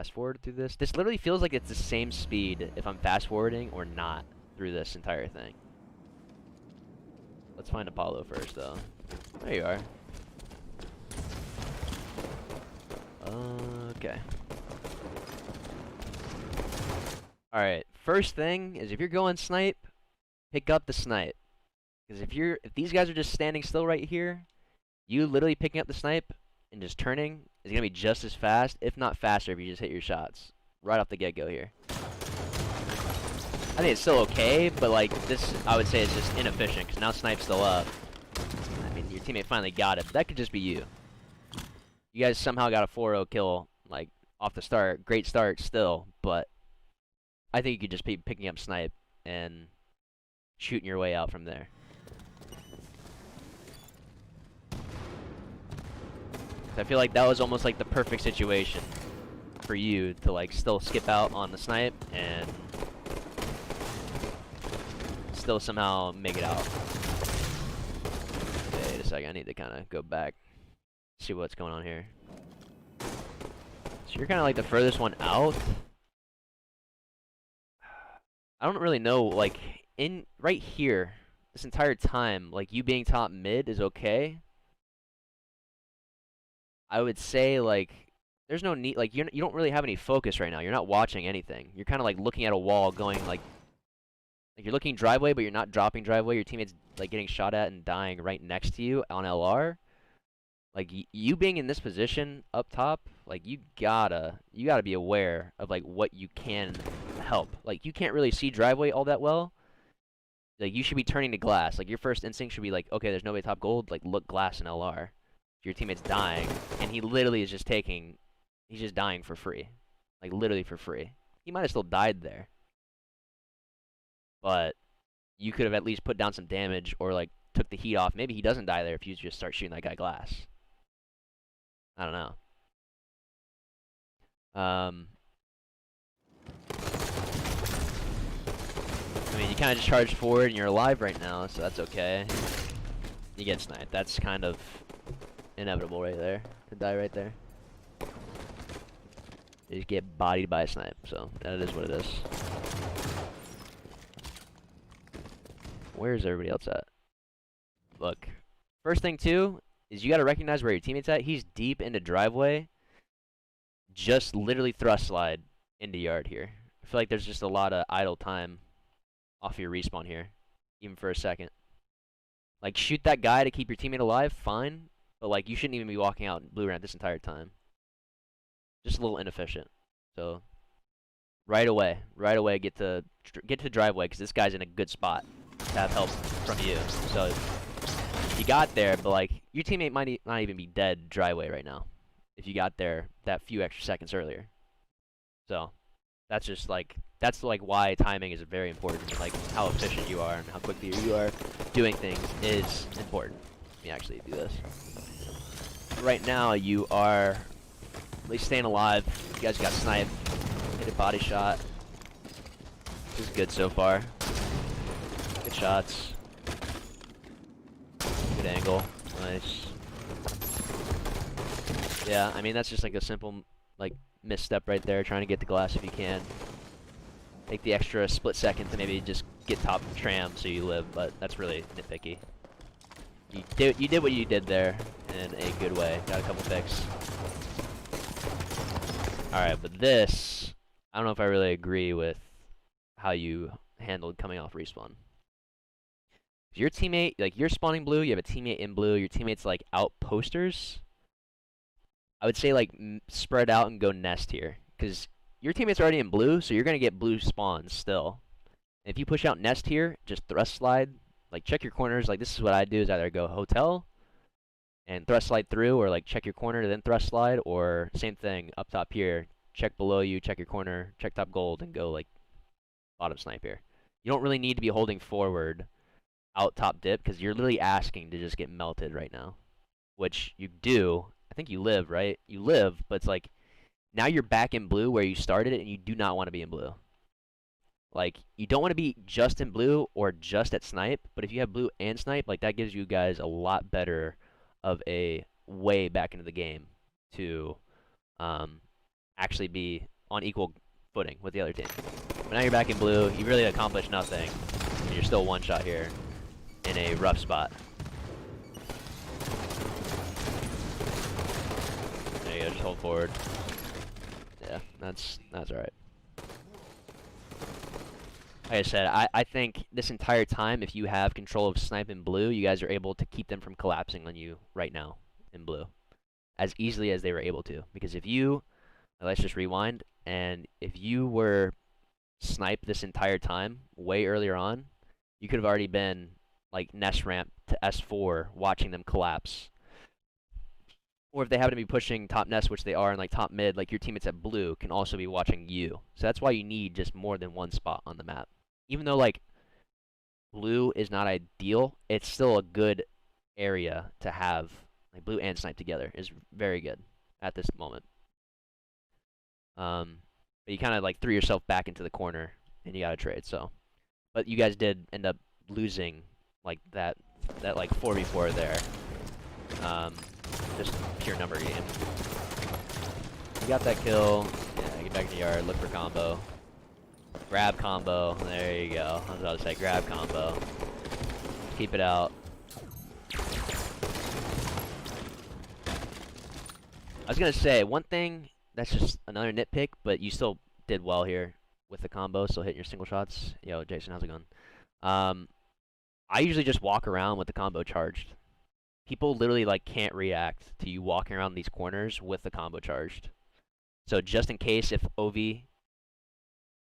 fast forward through this. This literally feels like it's the same speed if I'm fast forwarding or not through this entire thing. Let's find Apollo first, though. There you are. Okay. Alright, first thing is if you're going snipe, pick up the snipe. Because if these guys are just standing still right here, you literally picking up the snipe and just turning is gonna be just as fast, if not faster, if you just hit your shots right off the get-go here. I think it's still okay, but like this, I would say it's just inefficient because now snipe's still up. I mean, your teammate finally got it, but that could just be you. You guys somehow got a 4-0 kill, like off the start. Great start still, but I think you could just be picking up snipe and shooting your way out from there. I feel like that was almost like the perfect situation for you to like still skip out on the snipe and still somehow make it out. Wait a second, I need to kind of go back, see what's going on here. So you're kind of like the furthest one out. I don't really know, like, in right here, this entire time, like, you being top mid is okay. I would say, like, there's no need, like, you don't really have any focus right now. You're not watching anything. You're kind of, like, looking at a wall going, like, you're looking driveway, but you're not dropping driveway. Your teammate's, like, getting shot at and dying right next to you on LR. Like, you being in this position up top, like, you gotta be aware of, like, what you can help. Like, you can't really see driveway all that well. Like, you should be turning to glass. Like, your first instinct should be like, okay, there's nobody top gold, like, look glass in LR. Your teammate's dying, and he literally is just he's just dying for free. Like, literally for free. He might have still died there. But you could have at least put down some damage or, like, took the heat off. Maybe he doesn't die there if you just start shooting that guy glass. I don't know. I mean, you kind of just charged forward and you're alive right now, so that's okay. You get sniped. That's kind of inevitable right there. To die right there. You just get bodied by a snipe, so that is what it is. Where's everybody else at? Look, first thing too is you got to recognize where your teammate's at. He's deep into driveway. Just literally thrust slide into yard here. I feel like there's just a lot of idle time off your respawn here, even for a second. Like, shoot that guy to keep your teammate alive, fine. But, like, you shouldn't even be walking out in blue ramp this entire time. Just a little inefficient. So, right away, get to driveway, because this guy's in a good spot to have help from you. So, you got there, but, like, your teammate might not even be dead driveway right now if you got there that few extra seconds earlier. So, that's just, like, why timing is very important. And, like, how efficient you are and how quickly you are doing things is important. Let me actually do this. Right now, you are at least staying alive. You guys got sniped. Hit a body shot. This is good so far. Good shots. Good angle. Nice. Yeah, I mean, that's just like a simple, like, misstep right there. Trying to get the glass if you can. Take the extra split second to maybe just get top tram so you live, but that's really nitpicky. You did what you did there in a good way. Got a couple picks. Alright, but this, I don't know if I really agree with how you handled coming off respawn. Your teammate, like, you're spawning blue, you have a teammate in blue, your teammate's, like, out posters. I would say, like, spread out and go nest here. Because your teammate's already in blue, so you're going to get blue spawns still. And if you push out nest here, just thrust slide. Like, check your corners. Like, this is what I do, is either go hotel and thrust slide through, or, like, check your corner, then thrust slide, or same thing, up top here. Check below you, check your corner, check top gold, and go, like, bottom snipe here. You don't really need to be holding forward out top dip, because you're literally asking to just get melted right now. Which you do. I think you live, right? You live, but it's like, now you're back in blue where you started it, and you do not want to be in blue. Like, you don't want to be just in blue or just at snipe, but if you have blue and snipe, like, that gives you guys a lot better of a way back into the game to actually be on equal footing with the other team. But now you're back in blue. You really accomplished nothing, and you're still one shot here in a rough spot. There you go. Just hold forward. Yeah, that's all right. Like I said, I think this entire time, if you have control of snipe in blue, you guys are able to keep them from collapsing on you right now in blue as easily as they were able to. Because if you, let's just rewind, and if you were sniped this entire time way earlier on, you could have already been like nest ramp to S4 watching them collapse. Or if they happen to be pushing top nest, which they are, and like top mid, like your teammates at blue can also be watching you. So that's why you need just more than one spot on the map. Even though like blue is not ideal, it's still a good area to have. Like blue and snipe together is very good at this moment. But you kind of like threw yourself back into the corner and you got to trade. So, but you guys did end up losing like that like 4v4 there. Just pure number game. You got that kill. Yeah, get back in the yard, look for combo. Grab combo. There you go. I was about to say grab combo. Keep it out. I was gonna say one thing that's just another nitpick, but you still did well here with the combo, still hitting your single shots. Yo, Jason, how's it going? I usually just walk around with the combo charged. People literally like can't react to you walking around these corners with the combo charged. So just in case if OV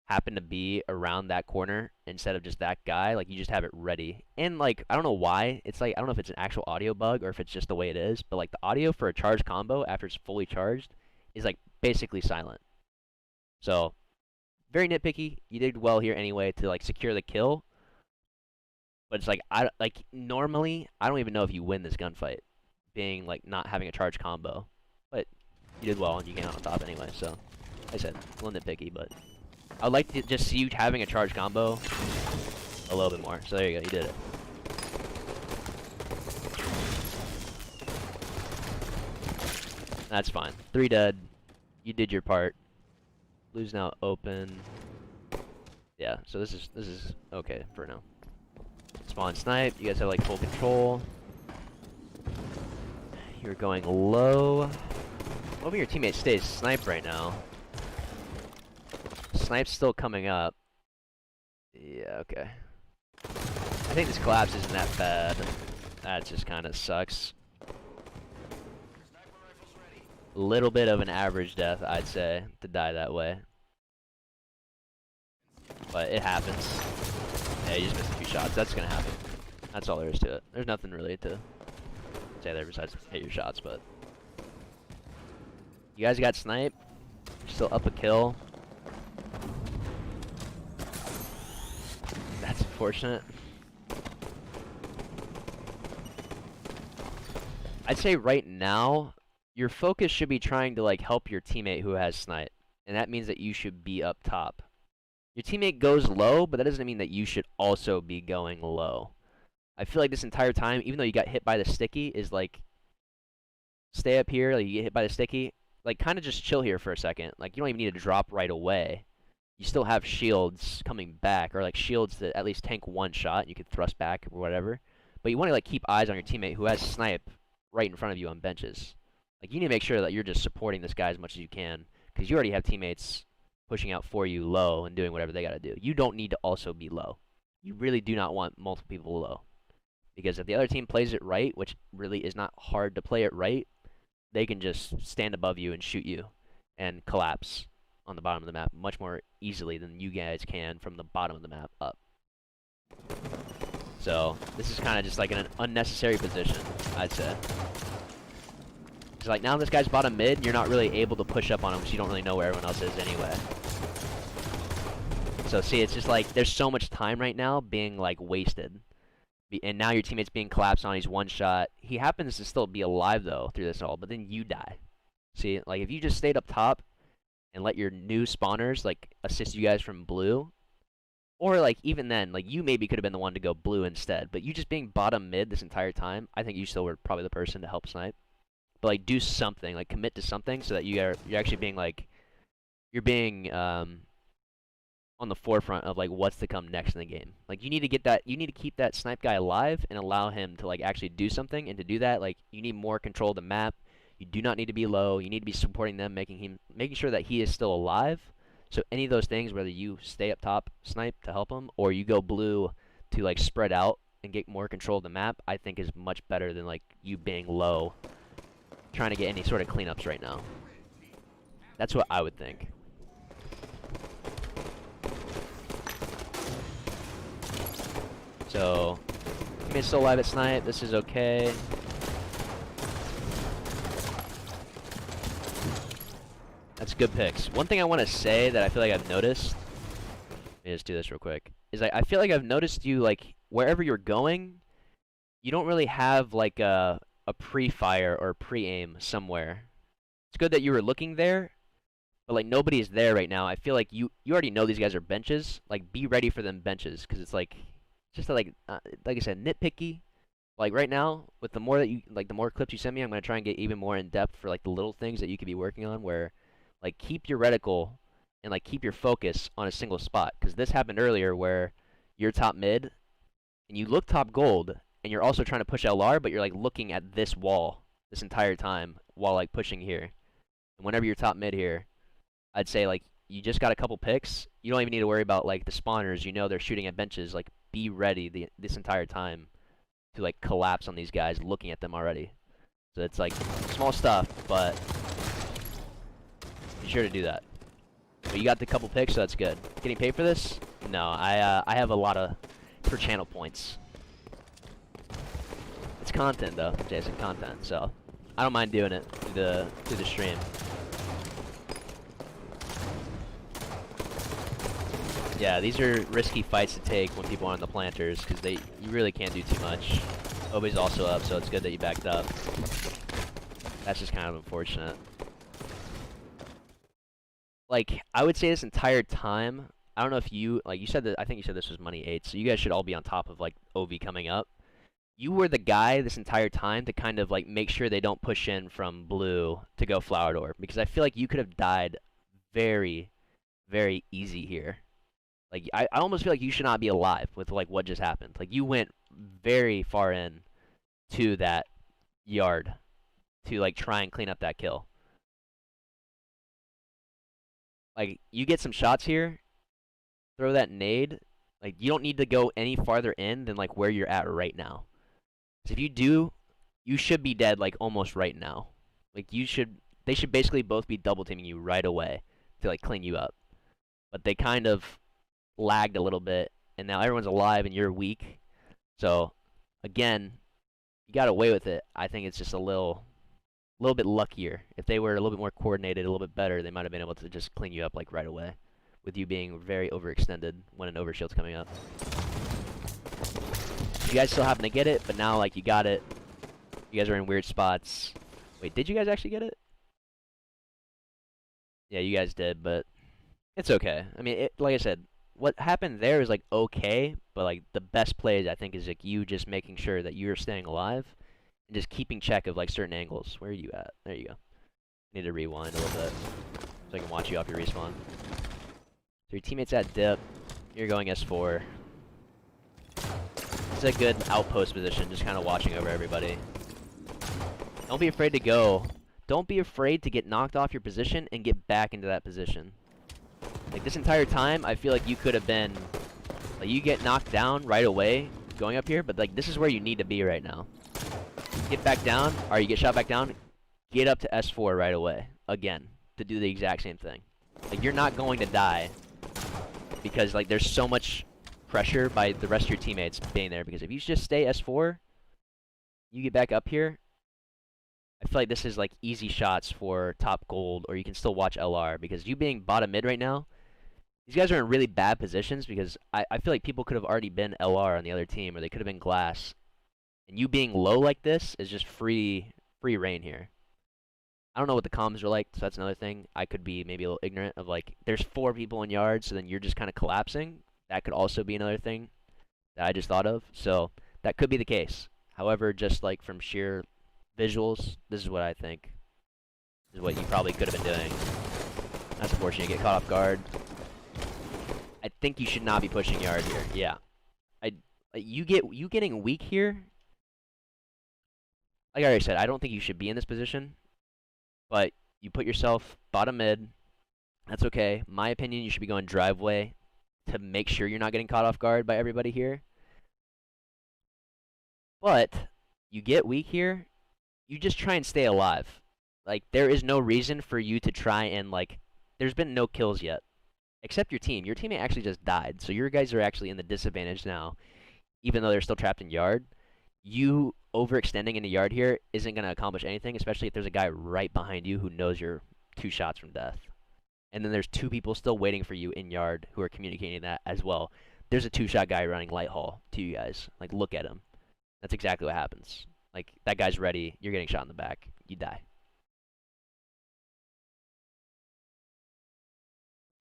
happened to be around that corner instead of just that guy, like you just have it ready. And like I don't know why, it's like I don't know if it's an actual audio bug or if it's just the way it is, but like the audio for a charged combo after it's fully charged is like basically silent. So very nitpicky. You did well here anyway to like secure the kill. But it's like normally I don't even know if you win this gunfight, being like not having a charge combo. But you did well and you came out on top anyway. So like I said, a little nitpicky, but I'd like to just see you having a charge combo a little bit more. So there you go, you did it. That's fine. 3 dead. You did your part. Blue's now open. Yeah, so this is okay for now. Spawn snipe, you guys have like full control. You're going low. Hoping your teammate stays snipe right now. Snipe's still coming up. Yeah, okay. I think this collapse isn't that bad. That just kind of sucks. Little bit of an average death, I'd say, to die that way. But it happens. Yeah, you just missed a few shots. That's gonna happen. That's all there is to it. There's nothing really to say there besides hit your shots, but you guys got snipe. You're still up a kill. That's unfortunate. I'd say right now your focus should be trying to like help your teammate who has snipe, and that means that you should be up top. Your teammate goes low, but that doesn't mean that you should also be going low. I feel like this entire time, even though you got hit by the sticky, is like, stay up here, like you get hit by the sticky, like kind of just chill here for a second. Like you don't even need to drop right away. You still have shields coming back, or like shields that at least tank one shot. You could thrust back or whatever. But you want to like keep eyes on your teammate who has snipe right in front of you on benches. Like you need to make sure that you're just supporting this guy as much as you can, because you already have teammates pushing out for you low and doing whatever they got to do. You don't need to also be low. You really do not want multiple people low. Because if the other team plays it right, which really is not hard to play it right, they can just stand above you and shoot you and collapse on the bottom of the map much more easily than you guys can from the bottom of the map up. So this is kind of just like an unnecessary position, I'd say. It's like now this guy's bottom mid, you're not really able to push up on him because you don't really know where everyone else is anyway. So see, it's just like there's so much time right now being like wasted. And now your teammate's being collapsed on, he's one shot. He happens to still be alive though through this all, but then you die. See, like if you just stayed up top and let your new spawners like assist you guys from blue, or like even then, like you maybe could have been the one to go blue instead, but you just being bottom mid this entire time, I think you still were probably the person to help snipe. But like do something, like commit to something so that you're actually being like you're being on the forefront of like what's to come next in the game. Like you need to get that, you need to keep that snipe guy alive and allow him to like actually do something. And to do that, like you need more control of the map. You do not need to be low. You need to be supporting them, making sure that he is still alive. So any of those things, whether you stay up top, snipe to help him, or you go blue to like spread out and get more control of the map, I think is much better than like you being low, trying to get any sort of cleanups right now. That's what I would think. So, teammate's still alive at snipe. This is okay. That's good picks. One thing I want to say that I feel like I've noticed, let me just do this real quick, is I feel like I've noticed you, like, wherever you're going, you don't really have, like, a pre-fire or pre-aim somewhere. It's good that you were looking there, but, like, nobody is there right now. I feel like you already know these guys are benches. Like, be ready for them benches, because it's, like, just, like I said, nitpicky. Like, right now, with the more that you, like, the more clips you send me, I'm going to try and get even more in-depth for, like, the little things that you could be working on, where like keep your reticle and like keep your focus on a single spot, because this happened earlier where you're top mid and you look top gold and you're also trying to push LR, but you're like looking at this wall this entire time while like pushing here. And whenever you're top mid here, I'd say like you just got a couple picks. You don't even need to worry about like the spawners. You know they're shooting at benches. Like be ready this entire time to like collapse on these guys looking at them already. So it's like small stuff, but be sure to do that. But you got the couple picks, so that's good. Getting paid for this? No, I have a lot of per channel points. It's content though, Jason, content. So I don't mind doing it through the stream. Yeah, these are risky fights to take when people are on the planters, because you really can't do too much. Obi's also up, so it's good that you backed up. That's just kind of unfortunate. Like, I would say this entire time, I don't know if you, like, you said that, I think you said this was money 8, so you guys should all be on top of, like, OV coming up. You were the guy this entire time to kind of, like, make sure they don't push in from blue to go flower door, because I feel like you could have died very, very easy here. Like, I almost feel like you should not be alive with, like, what just happened. Like, you went very far in to that yard to, like, try and clean up that kill. Like, you get some shots here, throw that nade. Like, you don't need to go any farther in than, like, where you're at right now. Because if you do, you should be dead, like, almost right now. Like, they should basically both be double teaming you right away to, like, clean you up. But they kind of lagged a little bit, and now everyone's alive and you're weak. So, again, you got away with it. I think it's just a little bit luckier. If they were a little bit more coordinated, a little bit better, they might have been able to just clean you up like right away, with you being very overextended when an overshield's coming up. You guys still happen to get it, but now like you got it. You guys are in weird spots. Wait, did you guys actually get it? Yeah, you guys did, but it's okay. I mean, like I said, what happened there is like okay, but like the best plays I think is like you just making sure that you're staying alive. And just keeping check of like certain angles. Where are you at? There you go. Need to rewind a little bit so I can watch you off your respawn. So your teammate's at dip. You're going S4. It's a good outpost position, just kind of watching over everybody. Don't be afraid to go. Don't be afraid to get knocked off your position and get back into that position. Like this entire time, I feel like you could have been, like you get knocked down right away going up here, but like this is where you need to be right now. Get back down, or you get shot back down, get up to S4 right away, again, to do the exact same thing. Like, you're not going to die, because, like, there's so much pressure by the rest of your teammates being there, because if you just stay S4, you get back up here, I feel like this is, like, easy shots for top gold, or you can still watch LR, because you being bottom mid right now, these guys are in really bad positions, because I feel like people could have already been LR on the other team, or they could have been glass. And you being low like this is just free reign here. I don't know what the comms are like, so that's another thing. I could be maybe a little ignorant of like, there's 4 people in yards, so then you're just kind of collapsing. That could also be another thing that I just thought of. So that could be the case. However, just like from sheer visuals, this is what I think. This is what you probably could have been doing. That's unfortunate. You get caught off guard. I think you should not be pushing yard here. Yeah. You getting weak here. Like I already said, I don't think you should be in this position. But you put yourself bottom mid. That's okay. My opinion, you should be going driveway to make sure you're not getting caught off guard by everybody here. But you get weak here, you just try and stay alive. Like, there is no reason for you to try and, like, there's been no kills yet. Except your team. Your teammate actually just died, so your guys are actually in the disadvantage now, even though they're still trapped in yard. You overextending into yard here isn't going to accomplish anything, especially if there's a guy right behind you who knows you're 2 shots from death. And then there's 2 people still waiting for you in yard who are communicating that as well. There's a 2-shot guy running light haul to you guys. Like, look at him. That's exactly what happens. Like, that guy's ready. You're getting shot in the back. You die.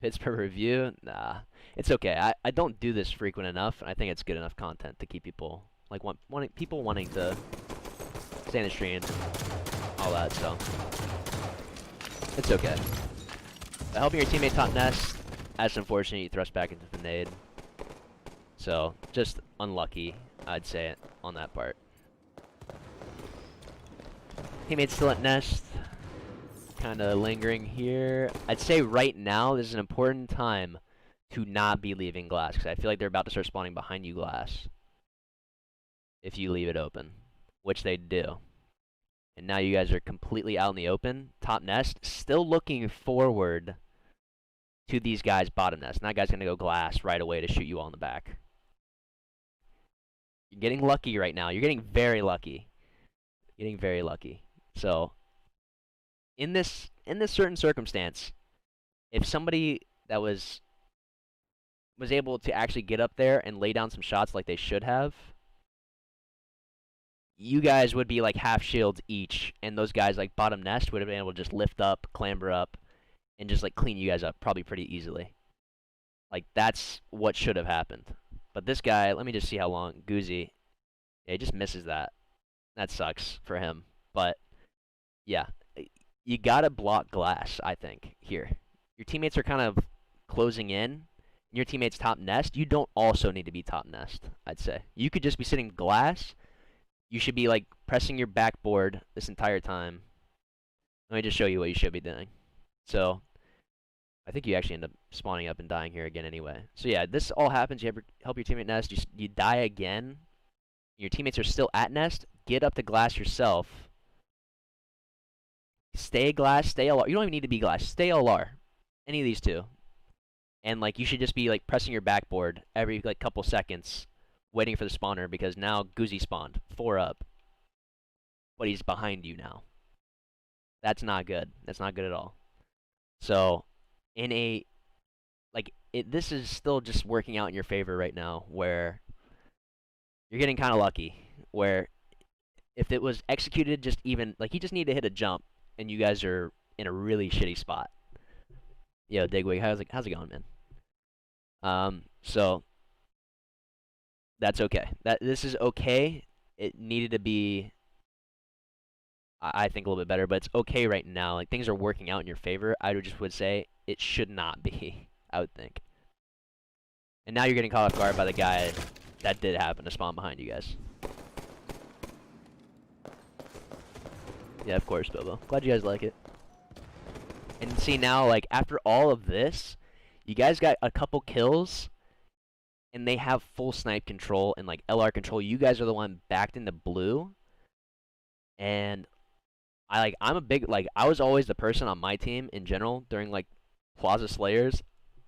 Pittsburgh review? Nah. It's okay. I don't do this frequent enough, and I think it's good enough content to keep people, like, people wanting to stay in the stream, all that, so. It's okay. But helping your teammate top nest, that's unfortunate. You thrust back into the nade. So, just unlucky, I'd say, on that part. Teammate's still at nest. Kind of lingering here. I'd say right now, this is an important time to not be leaving glass, because I feel like they're about to start spawning behind you glass if you leave it open, which they do. And now you guys are completely out in the open. Top nest, still looking forward to these guys' bottom nest. And that guy's going to go glass right away to shoot you all in the back. You're getting lucky right now. You're getting very lucky. Getting very lucky. So, in this certain circumstance, if somebody that was able to actually get up there and lay down some shots like they should have, you guys would be like half shields each, and those guys like bottom nest would have been able to just lift up, clamber up, and just like clean you guys up probably pretty easily. Like, that's what should have happened. But this guy, let me just see how long. Goozy, yeah, he just misses that. That sucks for him. But yeah, you gotta block glass, I think, here. Your teammates are kind of closing in. Your teammate's top nest. You don't also need to be top nest, I'd say. You could just be sitting glass. You should be, like, pressing your backboard this entire time. Let me just show you what you should be doing. So, I think you actually end up spawning up and dying here again anyway. So yeah, this all happens. You help your teammate nest. You die again. Your teammates are still at nest. Get up to glass yourself. Stay glass, stay LR. You don't even need to be glass. Stay LR. Any of these two. And, like, you should just be, like, pressing your backboard every, like, couple seconds, waiting for the spawner, because now Goozy spawned. 4 up. But he's behind you now. That's not good. That's not good at all. So, in a, like, this is still just working out in your favor right now, where you're getting kind of lucky, where if it was executed just even, like, he just needed to hit a jump, and you guys are in a really shitty spot. Yo, Digwig, how's it going, man? So that's okay. This is okay. It needed to be, I think, a little bit better, but it's okay right now. Like, things are working out in your favor. I would say it should not be, I would think. And now you're getting caught off guard by the guy that did happen to spawn behind you guys. Yeah, of course, Bobo. Glad you guys like it. And see now, like, after all of this, you guys got a couple kills, and they have full snipe control and, like, LR control. You guys are the one backed into blue. And I'm a big, like, I was always the person on my team in general during, like, Plaza Slayers.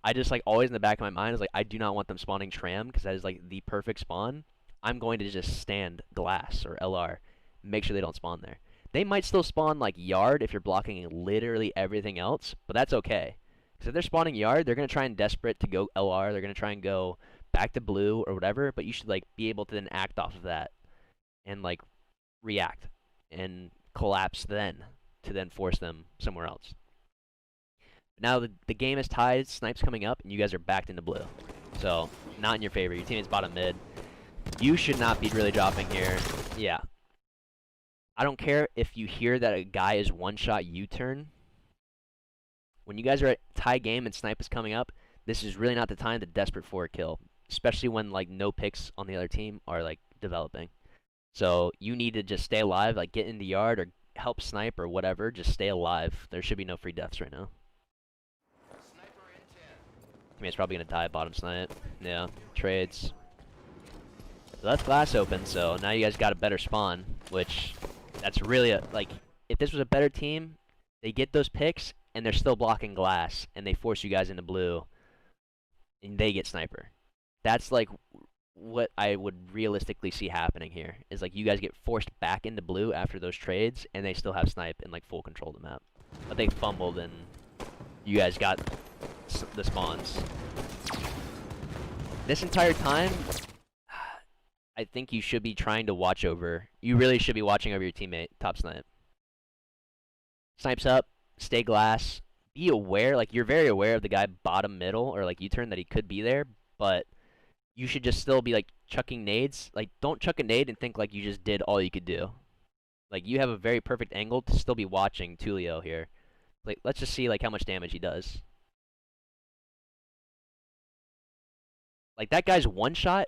I just, like, always in the back of my mind is, like, I do not want them spawning Tram, because that is, like, the perfect spawn. I'm going to just stand glass or LR, make sure they don't spawn there. They might still spawn, like, yard if you're blocking literally everything else, but that's okay. Because if they're spawning yard, they're going to try and desperate to go LR. They're going to try and go back to blue or whatever, but you should, like, be able to then act off of that and, like, react and collapse then to then force them somewhere else. Now the game is tied, snipes coming up, and you guys are backed into blue. So, not in your favor. Your teammate's bottom mid. You should not be really dropping here. Yeah. I don't care if you hear that a guy is one-shot U-turn. When you guys are at tie game and snipe is coming up, this is really not the time to desperate for a kill, especially when like no picks on the other team are like developing. So you need to just stay alive, like get in the yard or help snipe or whatever. Just stay alive. There should be no free deaths right now. Teammate's probably gonna die bottom snipe. Yeah, trades. Left glass open, so now you guys got a better spawn, which that's really like if this was a better team, they get those picks and they're still blocking glass and they force you guys into blue and they get sniper. That's like what I would realistically see happening here is like you guys get forced back into blue after those trades and they still have snipe and like full control of the map. But they fumbled and you guys got the spawns. This entire time, I think you should be trying to watch over. You really should be watching over your teammate, top snipe. Snipes up, stay glass. Be aware, like you're very aware of the guy bottom middle or like U-turn that he could be there, but you should just still be like chucking nades. Like don't chuck a nade and think like you just did all you could do. Like you have a very perfect angle to still be watching Tulio here. Like let's just see like how much damage he does. Like that guy's one shot,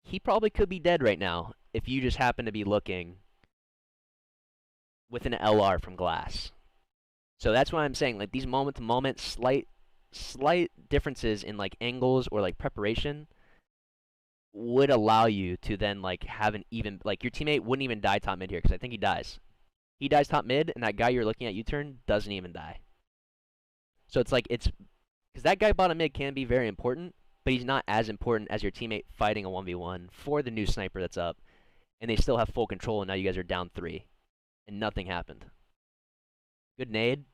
he probably could be dead right now if you just happen to be looking with an LR from glass. So that's why I'm saying like these moment to moment slight differences in like angles or like preparation would allow you to then like have an even like your teammate wouldn't even die top mid here because I think he dies. He dies top mid and that guy you're looking at U-turn doesn't even die. So it's like it's because that guy bottom mid can be very important, but he's not as important as your teammate fighting a 1v1 for the new sniper that's up, and they still have full control, and now you guys are down 3, and nothing happened. Good nade,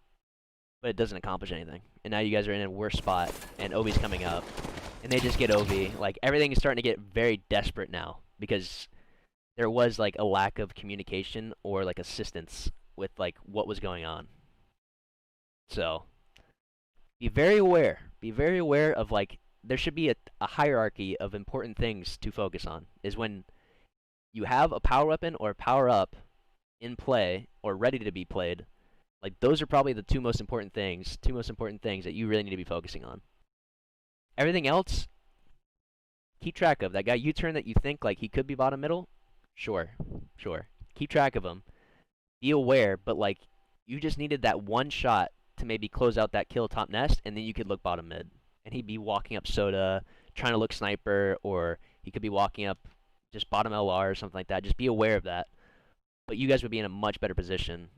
but it doesn't accomplish anything. And now you guys are in a worse spot, and Obi's coming up, and they just get Obi. Like, everything is starting to get very desperate now, because there was, like, a lack of communication or, like, assistance with, like, what was going on. So, be very aware. Be very aware of, like, there should be a hierarchy of important things to focus on, is when you have a power weapon or power up in play or ready to be played, like those are probably the two most important things that you really need to be focusing on. Everything else, keep track of. That guy U-turn that you think like he could be bottom middle, sure. Keep track of him. Be aware, but like you just needed that one shot to maybe close out that kill top nest, and then you could look bottom mid. And he'd be walking up soda, trying to look sniper, or he could be walking up just bottom LR or something like that. Just be aware of that. But you guys would be in a much better position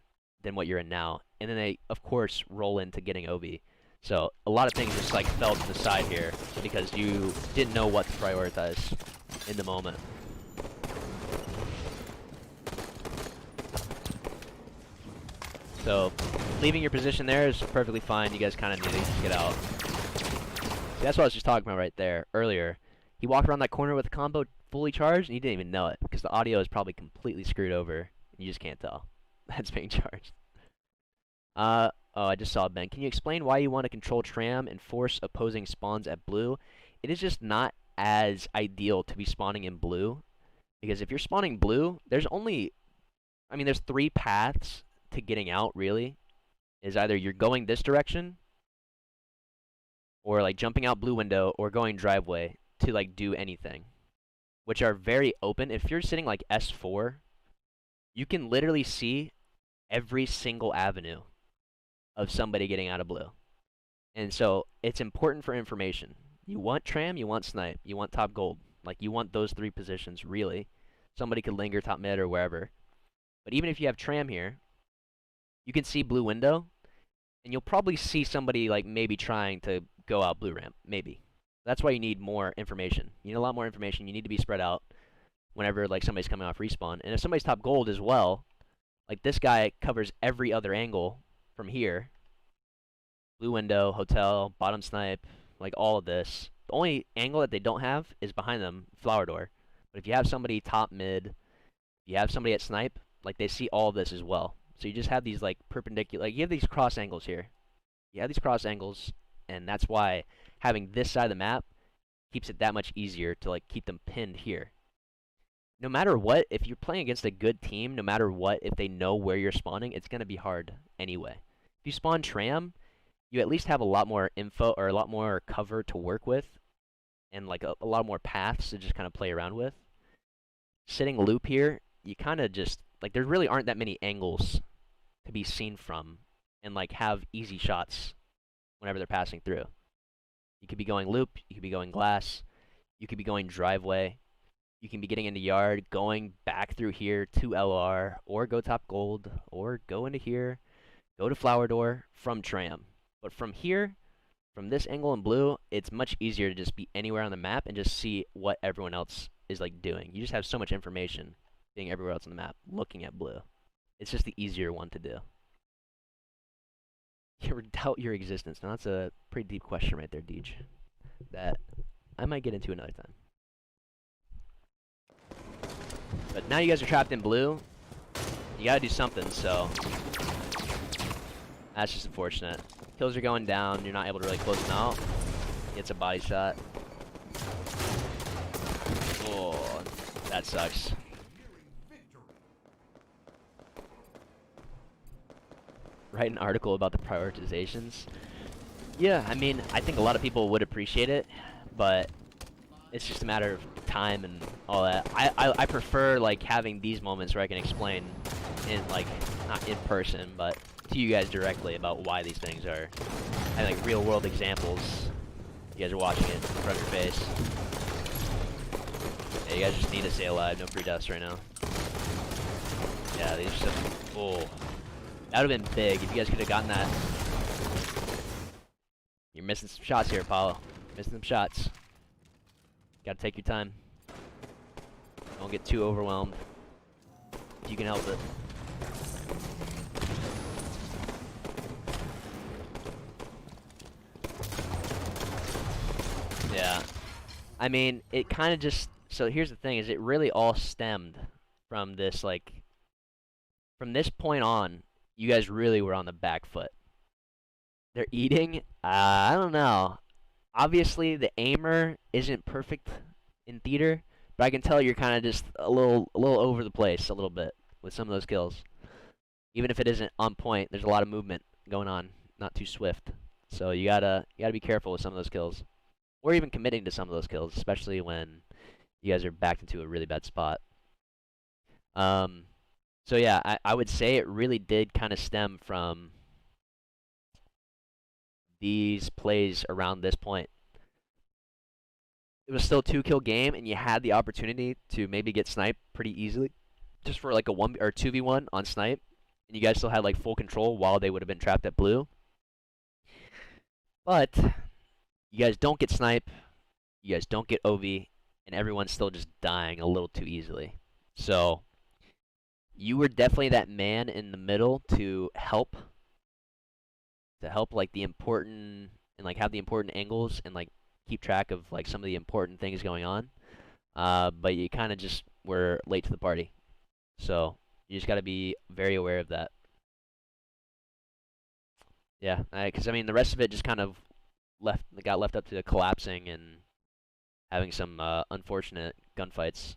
than what you're in now. And then they, of course, roll into getting Obi. So a lot of things just like fell to the side here because you didn't know what to prioritize in the moment. So leaving your position there is perfectly fine. You guys kind of need to get out. That's what I was just talking about right there earlier. He walked around that corner with a combo fully charged, and he didn't even know it because the audio is probably completely screwed over. You just can't tell. That's being charged. Oh, I just saw Ben. Can you explain why you want to control tram and force opposing spawns at blue? It is just not as ideal to be spawning in blue because if you're spawning blue, there's 3 paths to getting out, really. Is either you're going this direction, or like jumping out blue window, or going driveway to like do anything, which are very open. If you're sitting like S4, you can literally see every single avenue of somebody getting out of blue. And so it's important for information. You want tram, you want snipe, you want top gold. Like you want those 3 positions, really. Somebody could linger top mid or wherever. But even if you have tram here, you can see blue window, and you'll probably see somebody like maybe trying to go out blue ramp, maybe. That's why you need more information. You need a lot more information. You need to be spread out whenever like somebody's coming off respawn. And if somebody's top gold as well, like this guy covers every other angle from here. Blue window, hotel, bottom snipe, like all of this. The only angle that they don't have is behind them, flower door. But if you have somebody top mid, if you have somebody at snipe, like they see all of this as well. So you just have these like perpendicular, like you have these cross angles here. You have these cross angles, and that's why having this side of the map keeps it that much easier to like keep them pinned here. No matter what, if you're playing against a good team, no matter what, if they know where you're spawning, it's going to be hard anyway. If you spawn tram, you at least have a lot more info or a lot more cover to work with, and like a lot more paths to just kind of play around with. Sitting loop here, you kind of just like there really aren't that many angles to be seen from, and like have easy shots whenever they're passing through. You could be going loop, you could be going glass, you could be going driveway, you can be getting into yard, going back through here to LR, or go top gold, or go into here, go to flower door from tram. But from here, from this angle in blue, it's much easier to just be anywhere on the map and just see what everyone else is like doing. You just have so much information being everywhere else on the map, looking at blue. It's just the easier one to do. You ever doubt your existence? Now that's a pretty deep question right there, Deej. That I might get into another time. But now you guys are trapped in blue. You gotta do something, so that's just unfortunate. Kills are going down. You're not able to really close them out. Gets a body shot. Oh, that sucks. Write an article about the prioritizations. Yeah, I mean, I think a lot of people would appreciate it, but it's just a matter of time and all that. I prefer like having these moments where I can explain in like not in person, but to you guys directly about why these things are, and like real world examples. You guys are watching it in front of your face. Yeah, you guys just need to stay alive. No free deaths right now. Yeah, these are just, oh. That would have been big if you guys could have gotten that. You're missing some shots here, Apollo. Missing some shots. Gotta take your time. Don't get too overwhelmed. If you can help it. Yeah. I mean, it kind of just... So here's the thing, is it really all stemmed from this, like... From this point on, you guys really were on the back foot. They're eating? I don't know. Obviously, the aimer isn't perfect in theater, but I can tell you're kind of just a little over the place a little bit with some of those kills. Even if it isn't on point, there's a lot of movement going on, not too swift. So you gotta be careful with some of those kills, or even committing to some of those kills, especially when you guys are backed into a really bad spot. So yeah, I would say it really did kind of stem from these plays around this point. It was still a 2-kill game, and you had the opportunity to maybe get sniped pretty easily, just for like a 1 or 2v1 on snipe, and you guys still had like full control while they would have been trapped at blue. But you guys don't get snipe, you guys don't get OV, and everyone's still just dying a little too easily. So you were definitely that man in the middle to help like the important and like have the important angles and like keep track of like some of the important things going on. But you kind of just were late to the party. So you just got to be very aware of that. Yeah, because I mean the rest of it just kind of got left up to collapsing and having some unfortunate gunfights.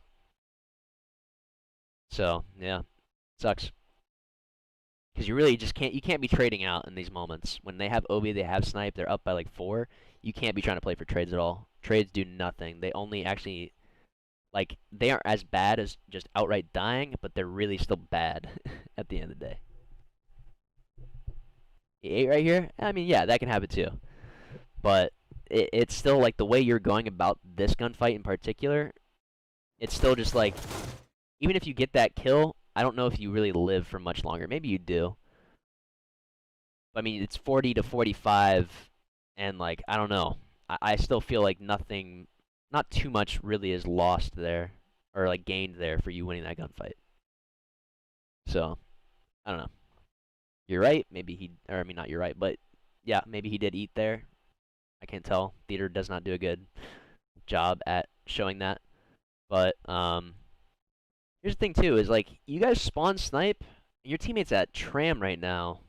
So yeah, sucks. Because you really just can't be trading out in these moments. When they have OB, they have snipe, they're up by like 4. You can't be trying to play for trades at all. Trades do nothing. They only actually, like, they aren't as bad as just outright dying, but they're really still bad at the end of the day. E8 right here? I mean, yeah, that can happen too. But it's still like the way you're going about this gunfight in particular, it's still just like, even if you get that kill, I don't know if you really live for much longer. Maybe you do. But, I mean, it's 40 to 45, and, like, I don't know. I still feel like nothing, not too much really is lost there, or, like, gained there for you winning that gunfight. So, I don't know. You're right. Maybe he, or I mean, not you're right, but, yeah, maybe he did eat there. I can't tell. Theater does not do a good job at showing that. But, here's the thing, too, is, like, you guys spawn snipe, and your teammate's at tram right now.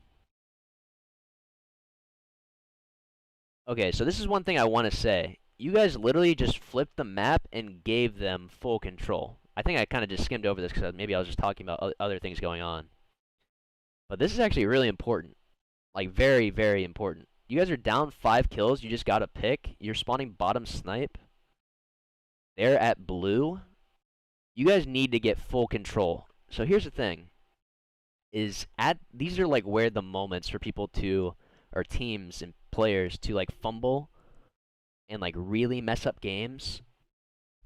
Okay, so this is one thing I want to say. You guys literally just flipped the map and gave them full control. I think I kind of just skimmed over this because maybe I was just talking about other things going on. But this is actually really important. Like, very, very important. You guys are down 5 kills. You just got a pick. You're spawning bottom snipe. They're at blue. You guys need to get full control. So here's the thing. These are like where the moments for people to, or teams and players to like fumble and like really mess up games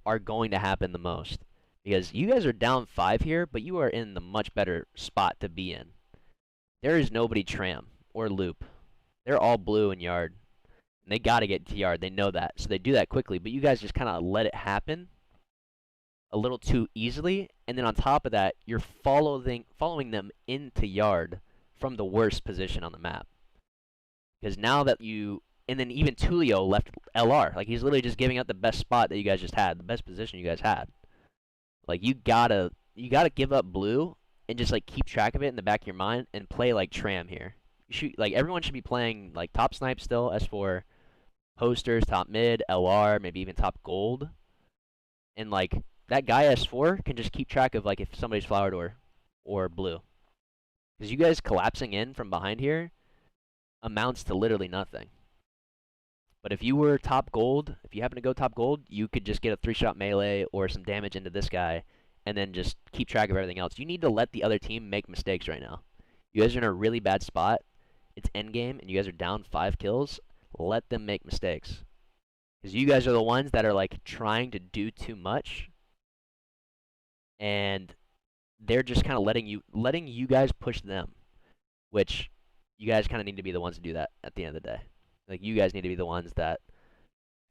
are going to happen the most. Because you guys are down 5 here, but you are in the much better spot to be in. There is nobody tram or loop. They're all blue and yard. And they got to get to yard. They know that. So they do that quickly. But you guys just kind of let it happen a little too easily. And then on top of that, you're following them into yard from the worst position on the map. Because now that you... And then even Tulio left LR. Like, he's literally just giving up the best spot that you guys just had. The best position you guys had. Like, you gotta give up blue and just, like, keep track of it in the back of your mind and play, like, tram here. Like, everyone should be playing, like, top snipe still, S4, posters, top mid, LR, maybe even top gold. And, like, that guy S4 can just keep track of, like, if somebody's flowered or blue. Because you guys collapsing in from behind here amounts to literally nothing. But if you were top gold, if you happen to go top gold, you could just get a 3-shot melee or some damage into this guy and then just keep track of everything else. You need to let the other team make mistakes right now. You guys are in a really bad spot. It's endgame, and you guys are down 5 kills. Let them make mistakes. Because you guys are the ones that are, like, trying to do too much. And they're just kind of letting you guys push them. Which, you guys kind of need to be the ones to do that at the end of the day. Like, you guys need to be the ones that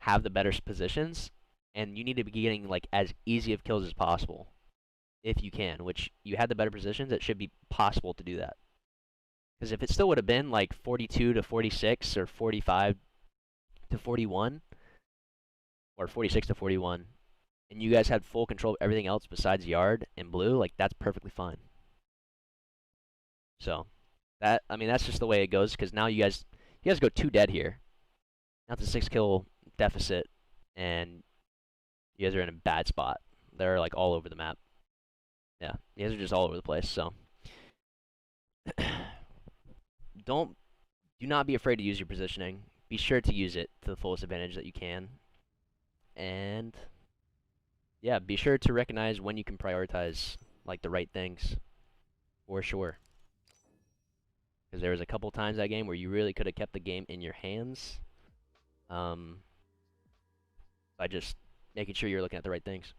have the better positions, and you need to be getting, like, as easy of kills as possible, if you can, which you had the better positions, it should be possible to do that. Because if it still would have been, like, 42 to 46, or 45 to 41, or 46 to 41, and you guys had full control of everything else besides yard and blue, like, that's perfectly fine. So, I mean, that's just the way it goes, because now you guys go 2 dead here. Now it's a 6-kill deficit, and you guys are in a bad spot. They're, like, all over the map. Yeah, you guys are just all over the place, so. Do not be afraid to use your positioning. Be sure to use it to the fullest advantage that you can. And, yeah, be sure to recognize when you can prioritize, like, the right things. For sure. Because there was a couple times that game where you really could have kept the game in your hands. By just making sure you're looking at the right things.